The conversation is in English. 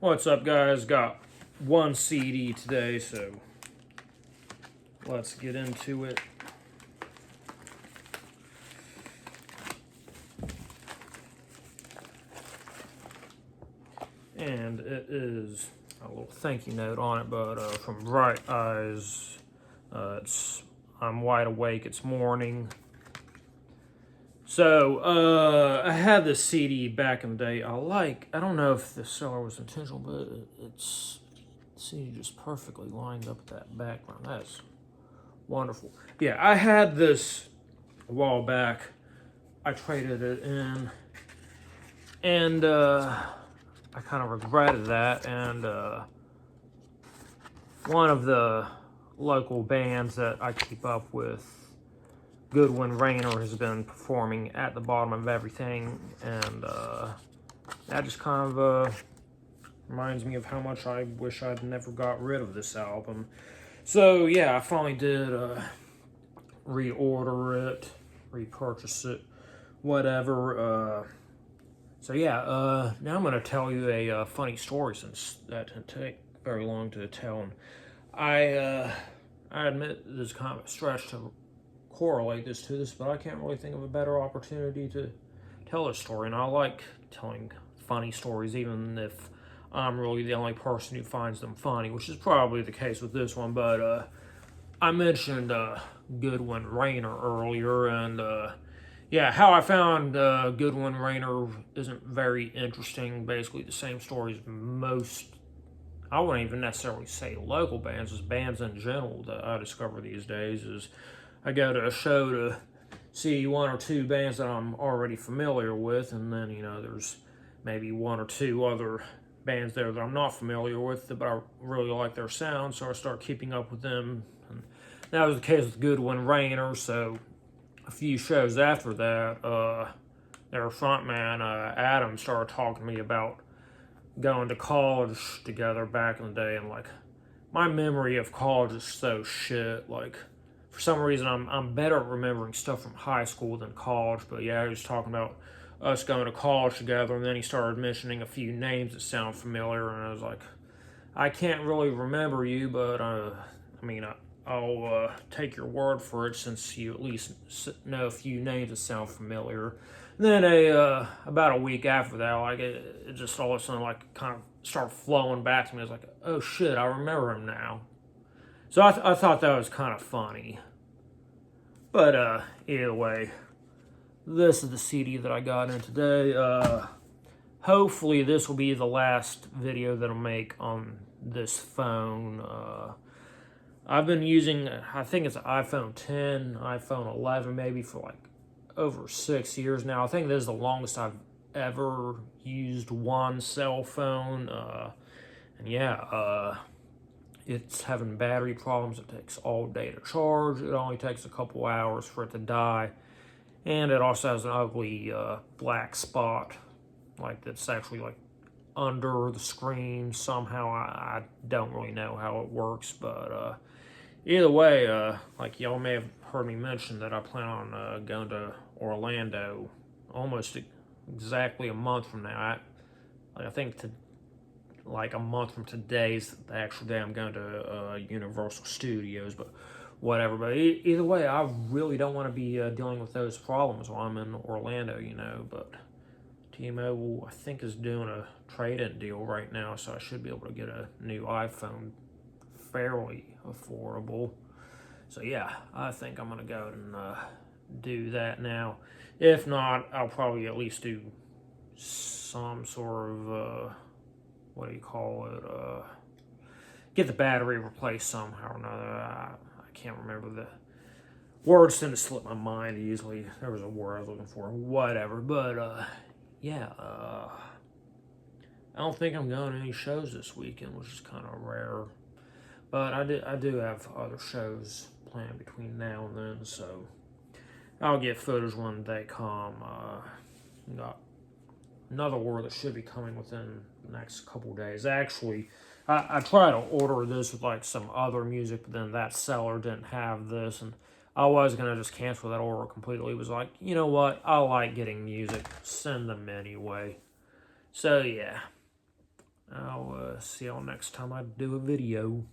What's up, guys? Got one CD today, so let's get into it. And it is a little thank you note on it, but from Bright Eyes. I'm wide awake, it's morning. So, I had this CD back in the day. I don't know if the seller was intentional, but it's the CD just perfectly lined up with that background. That's wonderful. Yeah, I had this a while back. I traded it in, and I kind of regretted that. And one of the local bands that I keep up with, Goodwin Rainer, has been performing at the bottom of everything, and that just kind of reminds me of how much I wish I'd never got rid of this album. So yeah, I finally did reorder it, repurchase it, whatever. So yeah, now I'm going to tell you a funny story, since that didn't take very long to tell. And I admit this is kind of a stretch to correlate this to this, but I can't really think of a better opportunity to tell a story. And I like telling funny stories, even if I'm really the only person who finds them funny, which is probably the case with this one. But I mentioned Goodwin Rainer earlier, and yeah, how I found Goodwin Rainer isn't very interesting. Basically the same story as most, I wouldn't even necessarily say local bands, as bands in general that I discover these days. Is I go to a show to see one or two bands that I'm already familiar with, and then, there's maybe one or two other bands there that I'm not familiar with, but I really like their sound, so I start keeping up with them. And that was the case with Goodwin Rainer. So a few shows after that, their frontman, Adam, started talking to me about going to college together back in the day, and my memory of college is so shit. For some reason, I'm better at remembering stuff from high school than college. But yeah, he was talking about us going to college together, and then he started mentioning a few names that sound familiar, and I was like, I can't really remember you, but I'll take your word for it, since you at least know a few names that sound familiar. And then about a week after that, it just all of a sudden kind of started flowing back to me. I was like, oh shit, I remember him now. So I thought that was kind of funny. But either way, this is the CD that I got in today. Hopefully this will be the last video that I'll make on this phone. I've been using, I think it's an iPhone 10, iPhone 11 maybe, for over 6 years now. I think this is the longest I've ever used one cell phone. And yeah, it's having battery problems. It takes all day to charge. It only takes a couple hours for it to die. And it also has an ugly black spot, that's actually under the screen somehow. I don't really know how it works, but either way, y'all may have heard me mention that I plan on going to Orlando almost exactly a month from now. I think a month from today's the actual day I'm going to Universal Studios, but whatever. But either way, I really don't want to be dealing with those problems while I'm in Orlando, but T-Mobile, I think, is doing a trade-in deal right now, so I should be able to get a new iPhone fairly affordable. So yeah, I think I'm gonna go and do that now. If not, I'll probably at least do some sort of get the battery replaced somehow or another. I can't remember, the words tend to slip my mind easily. There was a word I was looking for, whatever. But yeah, I don't think I'm going to any shows this weekend, which is kind of rare. But I do have other shows planned between now and then, so I'll get footage when they come. Got another word that should be coming within the next couple days. Actually, I tried to order this with some other music, but then that seller didn't have this, and I was going to just cancel that order completely. It was like, you know what, I like getting music, send them anyway. So yeah, I'll see y'all next time I do a video.